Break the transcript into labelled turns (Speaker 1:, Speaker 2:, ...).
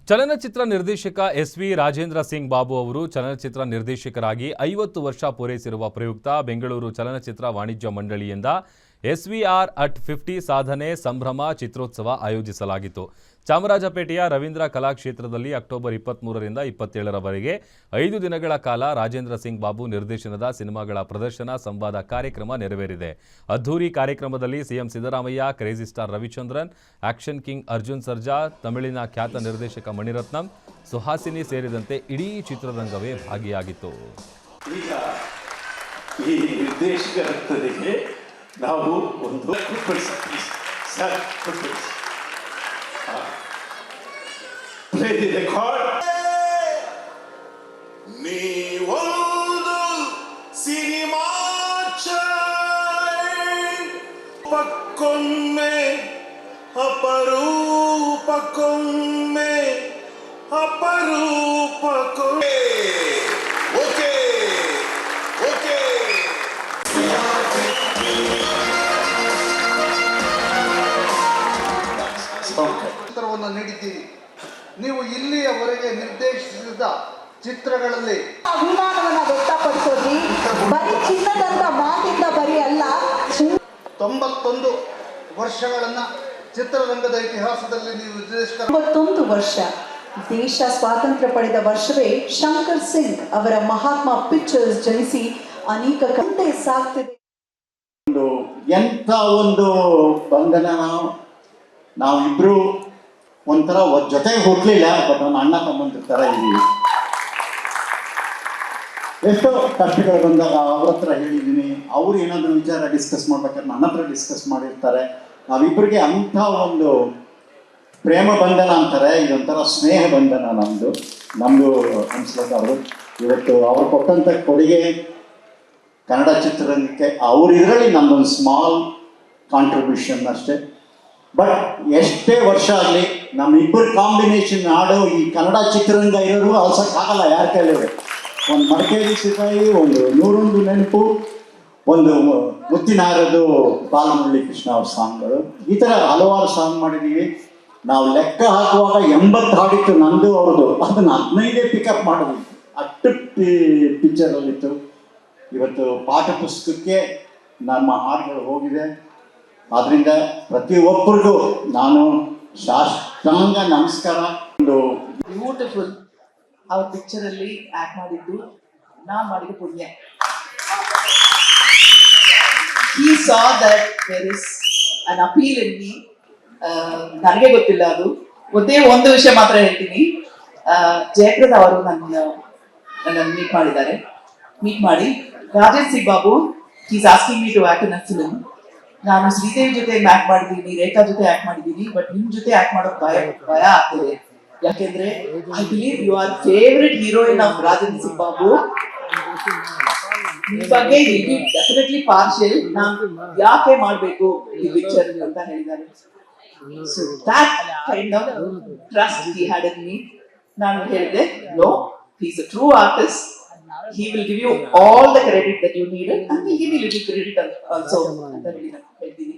Speaker 1: ಚಲನಚಿತ್ರ ನಿರ್ದೇಶಕ ಎಸ್.ವಿ. ರಾಜೇಂದ್ರ ಸಿಂಗ್ ಬಾಬು ಅವರು ಚಲನಚಿತ್ರ ನಿರ್ದೇಶಕರಾಗಿ 50 ವರ್ಷ ಪೂರೈಸಿರುವ ಪ್ರಯುಕ್ತ ಬೆಂಗಳೂರು ಚಲನಚಿತ್ರ ವಾಣಿಜ್ಯ ಮಂಡಳಿಯಿಂದ ಎಸ್.ವಿ.ಆರ್. ಅಟ್ 50 ಸಾಧನೆ ಸಂಭ್ರಮ ಚಿತ್ರೋತ್ಸವ ಆಯೋಜಿಸಲಾಗಿತ್ತು. ಚಾಮರಾಜಪೇಟೆಯ ರವೀಂದ್ರ ಕಲಾಕ್ಷೇತ್ರದಲ್ಲಿ ಅಕ್ಟೋಬರ್ 23ರಿಂದ 27ರವರೆಗೆ 5 ದಿನಗಳ ಕಾಲ ರಾಜೇಂದ್ರ ಸಿಂಗ್ ಬಾಬು ನಿರ್ದೇಶನದ ಸಿನಿಮಾಗಳ ಪ್ರದರ್ಶನ ಸಂವಾದ ಕಾರ್ಯಕ್ರಮ ನೆರವೇರಿದೆ. ಅದ್ಧೂರಿ ಕಾರ್ಯಕ್ರಮದಲ್ಲಿ CM Siddaramaiah, crazy star Ravichandran, action king Arjun Sarja, ತಮಿಳಿನ ಖ್ಯಾತ ನಿರ್ದೇಶಕ ಮಣಿರತ್ನಂ, ಸುಹಾಸಿನಿ ಸೇರಿದಂತೆ ಇಡೀ ಚಿತ್ರರಂಗವೇ ಭಾಗಿಯಾಗಿತ್ತು.
Speaker 2: ನಾವು ಒಂದು ನೀವೊಂದು ಸಿನಿಮಾ ಪಕ್ಕೊಮ್ಮೆ ಅಪರೂಪಕ್ಕೊಮ್ಮೆ ಅಪರೂಪಕ್ಕೊಮ್ಮೆ ಓಕೆ ಓಕೆ
Speaker 3: ಚಿತ್ರವನ್ನು ನೀಡಿದ್ದೀರಿ. ನೀವು ಇಲ್ಲಿಯವರೆಗೆ ನಿರ್ದೇಶಿಸಿದ ಚಿತ್ರಗಳಲ್ಲಿ
Speaker 4: ಅಭಿಮಾನವನ್ನು ವ್ಯಕ್ತಪಡಿಸೋದ್ರಿ. ಬರೀ ಚಿನ್ನದಂತ ಮಾತಿಂದ ಬರೀ ಅಲ್ಲ,
Speaker 3: 91 ವರ್ಷಗಳನ್ನ ಚಿತ್ರರಂಗದ ಇತಿಹಾಸದಲ್ಲಿ ನೀವು ನಿರ್ದೇಶಕ.
Speaker 4: 91 ವರ್ಷ ದೇಶ ಸ್ವಾತಂತ್ರ್ಯ ಪಡೆದ ವರ್ಷವೇ ಶಂಕರ್ ಸಿಂಗ್ ಅವರ ಮಹಾತ್ಮ ಪಿಕ್ಚರ್ಸ್ ಜನಿಸಿ ಅನೇಕ ಕಂತೆ ಸಾಗ್ತಿದೆ.
Speaker 5: ಎಂಥ ಒಂದು ಬಂಧನ. ನಾವಿಬ್ರು ಒಂಥರ ಜೊತೆಗೆ ಹುಟ್ಟಲಿಲ್ಲ, ಬಟ್ ನನ್ನ ಅಣ್ಣ ತಮ್ಮಂದ್ರ ಥರ ಇದ್ದೀವಿ. ಎಷ್ಟೋ ಕಷ್ಟಗಳು ಬಂದಾಗ ಅವ್ರ ಹತ್ರ ಹೇಳಿದ್ದೀನಿ, ಅವ್ರು ಏನಾದರೂ ವಿಚಾರ ಡಿಸ್ಕಸ್ ಮಾಡ್ಬೇಕಾದ್ರೆ ನನ್ನ ಹತ್ರ ಡಿಸ್ಕಸ್ ಮಾಡಿರ್ತಾರೆ. ನಾವಿಬ್ಬರಿಗೆ ಅಂಥ ಒಂದು ಪ್ರೇಮ ಬಂಧನ ಅಂತಾರೆ, ಇದೊಂಥರ ಸ್ನೇಹ ಬಂಧನ ನಮ್ಮದು ಅನ್ಸ್ಲಕ್ಕ. ಅವರು ಇವತ್ತು ಅವ್ರು ಕೊಟ್ಟಂಥ ಕೊಡುಗೆ ಕನ್ನಡ ಚಿತ್ರರಂಗಕ್ಕೆ ಅವ್ರು ಇದರಲ್ಲಿ ನಮ್ಮದೊಂದು ಸ್ಮಾಲ್ ಕಾಂಟ್ರಿಬ್ಯೂಷನ್ ಅಷ್ಟೇ. ಬಟ್ ಎಷ್ಟೇ ವರ್ಷ ಆಗಲಿ ನಮ್ಮಿಬ್ಬರು ಕಾಂಬಿನೇಷನ್ ಆಡೋ ಈ ಕನ್ನಡ ಚಿತ್ರರಂಗ ಇರೋರು ಅಲ್ಸಕ್ಕಾಗಲ್ಲ ಯಾರ ಕೈಲಿದೆ. ಒಂದು ಮಡಿಕೇರಿ ಸಿಪಾಯಿ, ಒಂದು 101 ನೆನಪು, ಒಂದು ಮುತ್ತಿನಾರದು ಬಾಲಮುರಳಿ ಕೃಷ್ಣ ಅವ್ರ ಸಾಂಗ್ಗಳು, ಈ ಥರ ಹಲವಾರು ಸಾಂಗ್ ಮಾಡಿದ್ದೀವಿ. ನಾವು ಲೆಕ್ಕ ಹಾಕುವಾಗ 80 ಹಾಡಿತ್ತು ನಂದು ಅವ್ರದ್ದು, ಅದನ್ನು 15 ಪಿಕಪ್ ಮಾಡಿದ್ವಿ. ಅಷ್ಟು ಪಿಕ್ಚರಲ್ಲಿತ್ತು. ಇವತ್ತು ಪಾಠ ಪುಸ್ತಕಕ್ಕೆ ನಮ್ಮ ಹಾಡುಗಳು ಹೋಗಿದೆ. ಆದ್ದರಿಂದ ಪ್ರತಿಯೊಬ್ಬರಿಗೂ ನಾನು ಸಾಷ್ಟಾಂಗ ನಮಸ್ಕಾರ. ಒಂದು
Speaker 6: ಬ್ಯೂಟಿಫುಲ್ ಅವ್ರ ಪಿಕ್ಚರಲ್ಲಿ ಆಕ್ಟ್ ಮಾಡಿದ್ದು ನಾನು ಮಾಡಿದ ಪುಣ್ಯ. He saw that there is an appeal in me. ನನಗೆ ಗೊತ್ತಿಲ್ಲ, ಅದು ಒಂದೇ ಒಂದು ವಿಷಯ ಮಾತ್ರ ಹೇಳ್ತೀನಿ. ಜಯಪ್ರದಾ ಅವರು ನನ್ನನ್ನು ಮೀಟ್ ಮಾಡಿ Rajendra Singh Babu is asking me to act in a film. ನಾನು ಶ್ರೀದೇವಿ ಜೊತೆ ಆಕ್ಟ್ ಮಾಡಿದ್ದೀನಿ, ರೇಖಾ ಜೊತೆ ಆಕ್ಟ್ ಮಾಡಿದ್ದೀನಿ, ಬಟ್ ನಿಮ್ ಜೊತೆ ಆಕ್ಟ್ ಮಾಡೋದು ಭಯ ಆಗ್ತದೆ. ಯಾಕೆಂದ್ರೆ I believe you are favourite heroine of Rajendra Singh Babu. ನಿಮ್ ಬಗ್ಗೆ ಡೆಫಿನೆಟ್ಲಿ ಪಾರ್ಷಿಯಲ್. ನಾನು ಯಾಕೆ ಮಾಡ್ಬೇಕು ಈ ಪಿಕ್ಚರ್ ಅಂತ ಹೇಳಿದ್ದಾರೆ. So that kind of trust he had in me. ನಾನು ಹೇಳಿದೆ, no, he is a true artist. He will give you all the credit that you need, and he will give you little credit also ಅಂತ ಹೇಳ್ತೀನಿ.